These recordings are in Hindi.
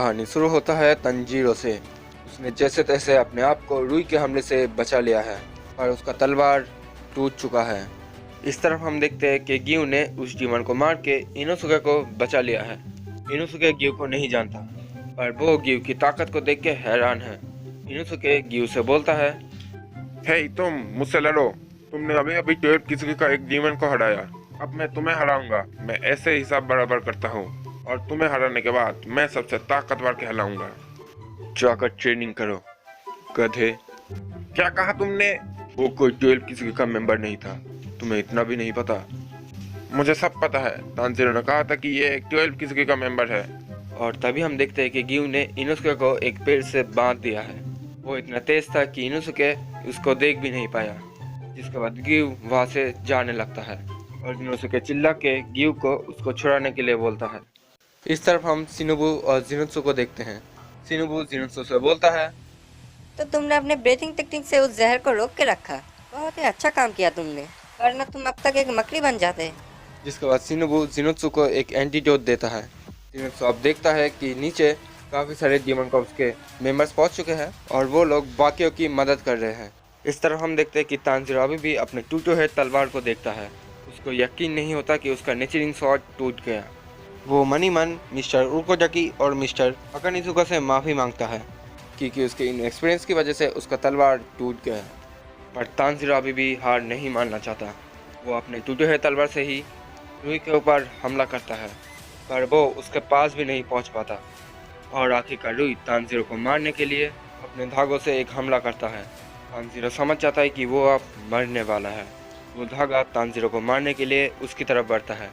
कहानी शुरू होता है तंजीरो से। उसने जैसे तैसे अपने आप को रुई के हमले से बचा लिया है, पर उसका तलवार टूट चुका है। इस तरफ हम देखते हैं कि गिव ने उस डीमन को मार के इनोसुके को बचा लिया है। इनोसुके गिव को नहीं जानता, पर वो गिव की ताकत को देख के हैरान है। इनोसुके गिव से बोलता है, हे तुम मुझसे लड़ो। तुमने अभी अभी 12 किसी का एक डीमन को हराया, अब मैं तुम्हें हराऊंगा। मैं ऐसे हिसाब बराबर करता हूँ और तुम्हें हराने के बाद मैं सबसे ताकतवर कहलाऊंगा। जाकर ट्रेनिंग करो गधे। क्या कहा तुमने? वो कोई 12 किसी का मेंबर नहीं था, तुम्हें इतना भी नहीं पता? मुझे सब पता है। तानजीरो ने कहा था कि ये एक 12 किसी का मेंबर है। और तभी हम देखते हैं कि गिव ने इनोसुके को एक पेड़ से बांध दिया है। वो इतना तेज था कि इनोसुके उसको देख भी नहीं पाया। जिसके बाद गिव वहां से जाने लगता है और इनोसुके चिल्ला के गिव को उसको छुड़ाने के लिए बोलता है। इस तरफ हम शिनोबु और जिनोत्सु को देखते हैं। शिनोबु जिनोत्सु से बोलता है, तो तुमने अपने ब्रीथिंग टेक्निक से उस जहर को रोक के रखा। बहुत ही अच्छा काम किया तुमने, वरना तुम अब तक एक मकड़ी बन जाते। जिसके बाद शिनोबु जिनोत्सु को एक एंटीडोट देता है। जिनोत्सु अब देखता है कि नीचे काफ़ी सारे डीमन कॉर्प्स के मेंबर्स पहुंच चुके हैं और वो लोग बाकियों की मदद कर रहे हैं। इस तरफ हम देखते हैं कि तानजीरो अभी भी अपने टूटे हुए तलवार को देखता है। उसको यकीन नहीं होता कि उसका नेचरिंग स्वॉर्ड टूट गया। वो मनी मन मिस्टर उकोजाकी और मिस्टर अकानिजुका से माफ़ी मांगता है क्योंकि उसके इन एक्सपीरियंस की वजह से उसका तलवार टूट गया। पर तानजीरो अभी भी हार नहीं मानना चाहता। वो अपने टूटे हुए तलवार से ही रुई के ऊपर हमला करता है, पर वो उसके पास भी नहीं पहुंच पाता। और आखिरकार रुई तानजीरो को मारने के लिए अपने धागों से एक हमला करता है। तानजीरो समझ जाता है कि वो अब मरने वाला है। वो धागा तानजीरो को मारने के लिए उसकी तरफ बढ़ता है,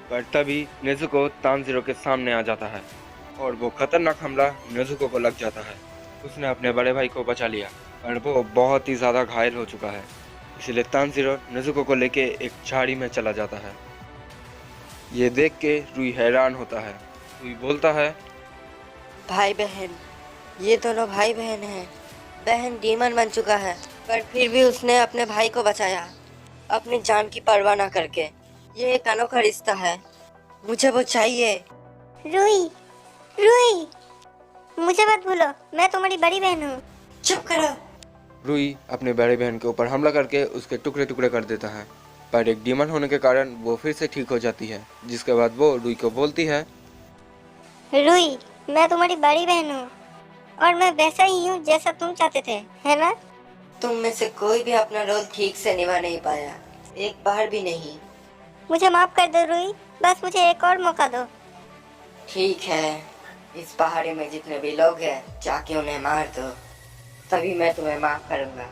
पर तभी नेजुको तानजीरो के सामने आ जाता है और वो खतरनाक हमला नेजुको को लग जाता है। उसने अपने बड़े भाई को बचा लिया, पर वो बहुत ही ज़्यादा घायल हो चुका है। इसलिए तानजीरो नेजुको को लेके एक झाड़ी में चला जाता है। ये देख के रुई हैरान होता है। रुई बोलता है, भाई बहन, ये दोनों भाई बहन हैं। बहन डीमन बन चुका है, पर फिर भी उसने अपने भाई को बचाया, अपनी जान की परवाह ना करके। ये एक अनोखा रिश्ता है, मुझे वो चाहिए। रुई, रुई, मुझे मत भूलो, मैं तुम्हारी बड़ी बहन हूँ। चुप करो। रुई अपने बड़े बहन के ऊपर हमला करके उसके टुकड़े टुकड़े कर देता है, पर एक डीमन होने के कारण वो फिर से ठीक हो जाती है। जिसके बाद वो रुई को बोलती है, रुई, मैं तुम्हारी बड़ी बहन हूँ और मैं वैसा ही हूँ जैसा तुम चाहते थे, है ना? तुम में से कोई भी अपना रोल ठीक से निभा नहीं पाया, एक बार भी नहीं। मुझे माफ कर दो रुई, बस मुझे एक और मौका दो। ठीक है, इस पहाड़ी में जितने भी लोग हैं जाके उन्हें मार दो, तभी मैं तुम्हें माफ करूंगा।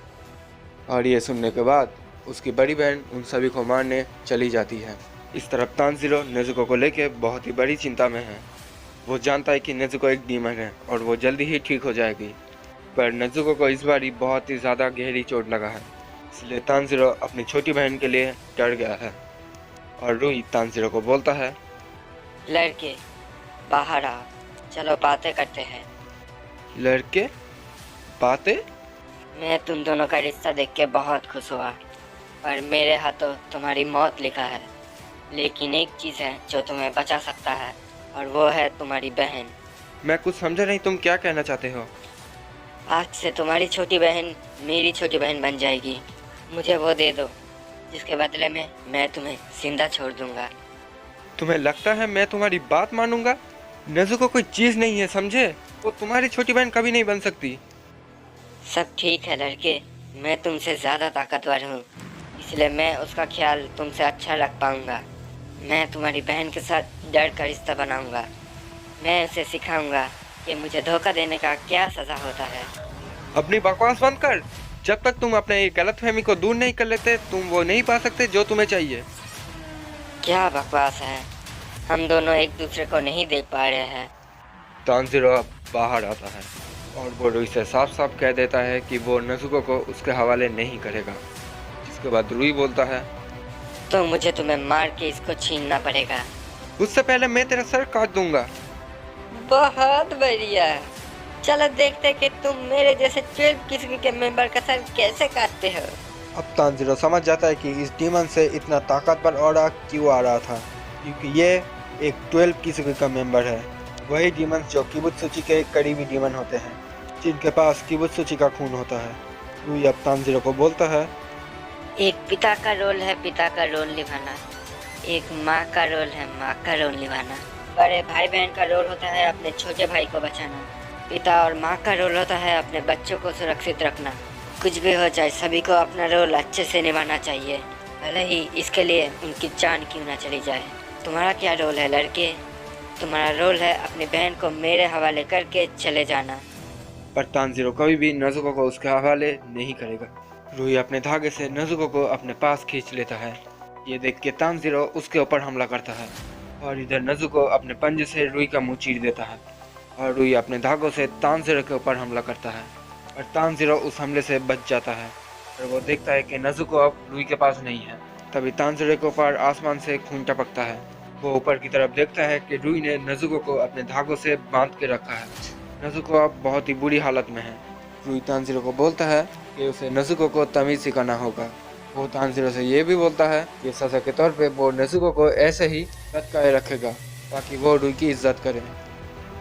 और ये सुनने के बाद उसकी बड़ी बहन उन सभी को मारने चली जाती है। इस तरफ तानजीरो नेजुको को लेके बहुत ही बड़ी चिंता में है। वो जानता है कि नेजुको एक डीमन है और वो जल्दी ही ठीक हो जाएगी, पर नेजुको को इस बार ही बहुत ही ज़्यादा गहरी चोट लगा है। इसलिए तानजीरो अपनी छोटी बहन के लिए डर गया है। और रुई तानजीरो को बोलता है, लड़के बाहर आओ, चलो बातें करते हैं। लड़के बातें? मैं तुम दोनों का रिश्ता देख के बहुत खुश हुआ, पर मेरे हाथों तुम्हारी मौत लिखा है। लेकिन एक चीज़ है जो तुम्हें बचा सकता है, और वो है तुम्हारी बहन। मैं कुछ समझा नहीं, तुम क्या कहना चाहते हो? आज से तुम्हारी छोटी बहन मेरी छोटी बहन बन जाएगी। मुझे वो दे दो, जिसके बदले में मैं तुम्हें जिंदा छोड़ दूंगा। तुम्हें लगता है मैं तुम्हारी बात मानूंगा? नेजुको कोई चीज़ नहीं है, समझे? वो तुम्हारी छोटी बहन कभी नहीं बन सकती। सब ठीक है लड़के, मैं तुमसे ज़्यादा ताकतवर हूँ, इसलिए मैं उसका ख्याल तुमसे अच्छा रख पाऊँगा। मैं तुम्हारी बहन के साथ डर का रिश्ता बनाऊँगा। मैं उसे सिखाऊँगा कि मुझे धोखा देने का क्या सज़ा होता है। अपनी बकवास बंद कर। जब तक तुम अपने गलतफहमी को दूर नहीं कर लेते, तुम वो नहीं पा सकते जो तुम्हें चाहिए। क्या बकवास है, हम दोनों एक दूसरे को नहीं देख पा रहे हैं। तानजीरो अब बाहर आता है और वो रुई से साफ साफ कह देता है कि वो नेजुको को उसके हवाले नहीं करेगा। जिसके बाद रुई बोलता है, तो मुझे तुम्हें मार के इसको छीनना पड़ेगा। उससे पहले मैं तेरा सर काट दूंगा। बहुत बढ़िया, चलो देखते हैं कि तुम मेरे जैसे 12 किस्म के मेंबर का सर कैसे काटते हो। अब तानजीरो समझ जाता है कि इस डीमन से इतना ताकतवर ऑरा क्यों आ रहा था, क्योंकि ये एक 12 किस्म का मेंबर है। वही डीमन जो किबुत्सुची के करीबी डीमन होते हैं, जिनके पास किबुत्सुची का खून होता है। रुई अब तानजीरो को बोलता है, एक पिता का रोल है पिता का रोल निभाना, एक माँ का रोल है माँ का रोल निभाना, बड़े भाई बहन का रोल होता है अपने छोटे भाई को बचाना, पिता और माँ का रोल होता है अपने बच्चों को सुरक्षित रखना। कुछ भी हो जाए सभी को अपना रोल अच्छे से निभाना चाहिए, भले ही इसके लिए उनकी जान क्यों ना चली जाए। तुम्हारा क्या रोल है लड़के? तुम्हारा रोल है अपनी बहन को मेरे हवाले करके चले जाना। पर तानजीरो कभी भी नजुको को उसके हवाले नहीं करेगा। रुई अपने धागे से नजुको को अपने पास खींच लेता है। ये देख के तानजीरो उसके ऊपर हमला करता है और इधर नजुको अपने पंजे से रुई का मुंह चीर देता है और रुई अपने धागों से तानजीरो के ऊपर हमला करता है और तानजीरो उस हमले से बच जाता है। और वो देखता है कि नजुको अब रुई के पास नहीं है। तभी तानजीरो के ऊपर आसमान से खून टपकता है। वो ऊपर की तरफ देखता है कि रुई ने नजुको को अपने धागों से बांध के रखा है। नजुको अब बहुत ही बुरी हालत में है। रुई तानजीरो को बोलता है कि उसे नजुको को तमीज़ सिखाना होगा। वो तानजीरो से ये भी बोलता है कि सजा के तौर पे वो नजुको को ऐसे ही लटकाए रखेगा ताकि वो रुई की इज्जत करे।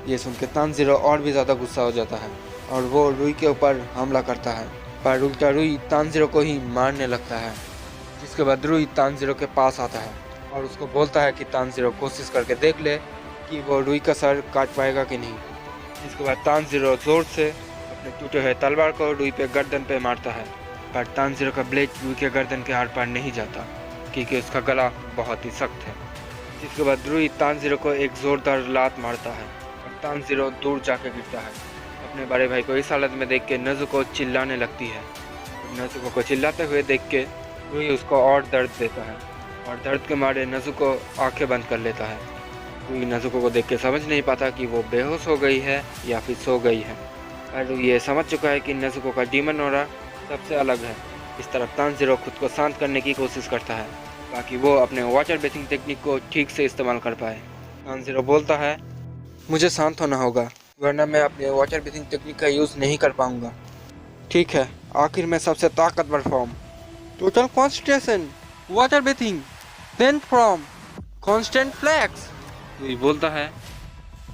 ये सुन के तानजीरो और भी ज़्यादा गुस्सा हो जाता है और वो रुई के ऊपर हमला करता है, पर उल्टा रुई तानजीरो को ही मारने लगता है। जिसके बाद रुई तानजीरो के पास आता है और उसको बोलता है कि तानजीरो कोशिश करके देख ले कि वो रुई का सर काट पाएगा कि नहीं। इसके बाद तानजीरो जोर से अपने टूटे हुए तलवार को रुई पे गर्दन पे मारता है, पर तानजीरो का ब्लेड रुई के गर्दन के आर पार नहीं जाता क्योंकि उसका गला बहुत ही सख्त है। जिसके बाद रुई तानजीरो को एक जोरदार लात मारता है और तानजीरो दूर जाके गिरता है। अपने बड़े भाई को इस हालत में देख के नजुको चिल्लाने लगती है। नजुको को चिल्लाते हुए देख के रुई उसको और दर्द देता है और दर्द के मारे नजुको आंखें बंद कर लेता है। रुई नजुको को देख के समझ नहीं पाता कि वो बेहोश हो गई है या फिर सो गई है। और रुई ये समझ चुका है कि नजुको का डीमन ऑरा सबसे अलग है। इस तरफ तानजीरो खुद को शांत करने की कोशिश करता है ताकि वो अपने वाटर बेथिंग टेक्निक को ठीक से इस्तेमाल कर पाए। तानजीरो बोलता है, मुझे शांत होना होगा वरना मैं अपने वाटर बेथिंग टेक्निक का यूज़ नहीं कर पाऊंगा। ठीक है, आखिर में सबसे ताकतवर form total concentration water breathing then form constant flux. ये बोलता है,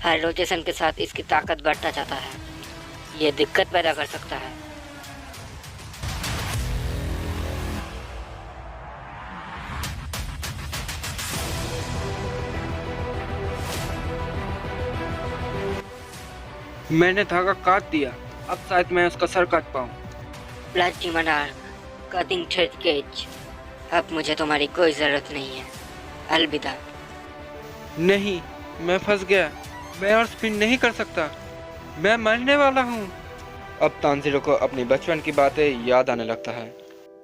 हर रोटेशन के साथ इसकी ताकत बढ़ता जाता है, ये दिक्कत पैदा कर सकता है। मैंने धागा काट दिया, अब शायद मैं उसका सर काट पाऊँ। Blood demon arm cutting thread gauge, अब मुझे तुम्हारी कोई ज़रूरत नहीं है, अलविदा। नहीं, मैं फंस गया, मैं और स्पिन नहीं कर सकता, मैं मरने वाला हूँ। अब तानजीरो को अपनी बचपन की बातें याद आने लगता है।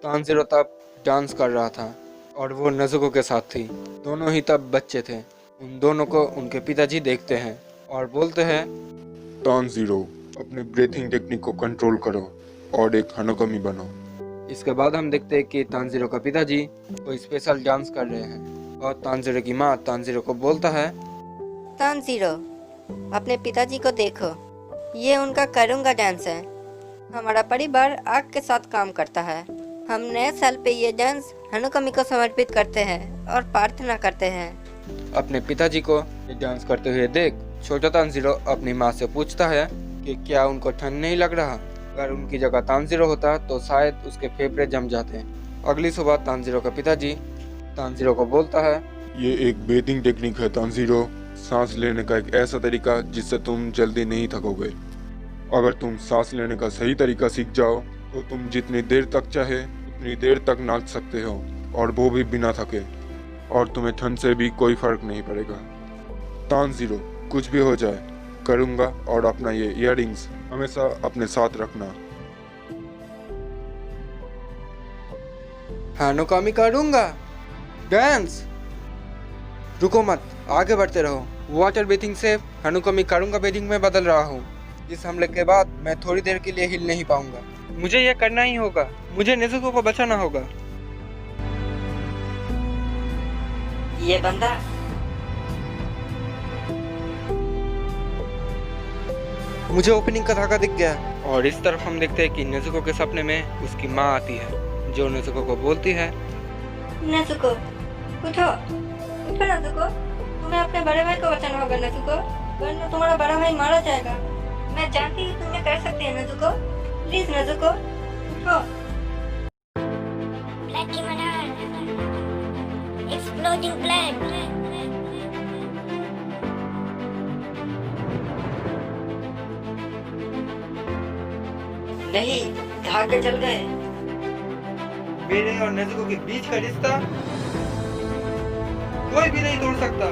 तानजीरो तब डांस कर रहा था और वो नजुको के साथ थी। दोनों ही तब बच्चे थे। उन दोनों को उनके पिताजी देखते हैं और बोलते हैं, तानजीरो, अपने ब्रीथिंग टेक्निक को कंट्रोल करो और एक हनोकमी बनो। इसके बाद हम देखते हैं कि तानजीरो का पिताजी कोई स्पेशल डांस कर रहे हैं और तानजीरो की माँ तानजीरो को बोलता है, तानजीरो, अपने पिताजी को देखो, ये उनका करूँगा डांस है। हमारा परिवार आग के साथ काम करता है। हम नए साल पे ये डांस हनुकमी को समर्पित करते हैं और प्रार्थना करते हैं। अपने पिताजी को ये डांस करते हुए देख छोटा तानजीरो अपनी माँ से पूछता है कि क्या उनको ठंड नहीं लग रहा। अगर उनकी जगह तानजीरो होता तो शायद उसके फेफड़े जम जाते। अगली सुबह तानजीरो का पिताजी तानजीरो को बोलता है, ये एक ब्रीथिंग टेक्निक है तानजीरो, सांस लेने का एक ऐसा तरीका जिससे तुम जल्दी नहीं थकोगे। अगर तुम सांस लेने का सही तरीका सीख जाओ तो तुम जितनी देर तक चाहे उतनी देर तक नाच सकते हो और वो भी बिना थके, और तुम्हें ठंड से भी कोई फर्क नहीं पड़ेगा। तानजीरो, कुछ भी हो जाए करूँगा, और अपना ये इयररिंग्स हमेशा अपने साथ रखना। हानुकामी करूँगा डांस। रुको मत, आगे बढ़ते रहो। वाटर बेथिंग से हानुकामी करूँगा बेथिंग में बदल रहा हूँ। इस हमले के बाद मैं थोड़ी देर के लिए हिल नहीं पाऊंगा। मुझे यह करना ही होगा, मुझे नेजुको को बचाना होगा। ये बंदा मुझे ओपनिंग का धागा दिख गया। और इस तरफ हम देखते हैं कि नेजुको के सपने में उसकी माँ आती है जो नेजुको को बोलती है, नेजुको, उठो, उठो नेजुको, तुम्हें अपने बड़े भाई को बचाना होगा नेजुको। वरना तुम्हारा बड़ा भाई मारा जाएगा। मैं जानती हूँ तुम ये कर सकते हैं नजुको। प्लीज नजुको, उठो। Black demon exploding black. नहीं, धागे चल गए। मेरे और नेजुको के बीच का रिश्ता कोई भी नहीं तोड़ सकता।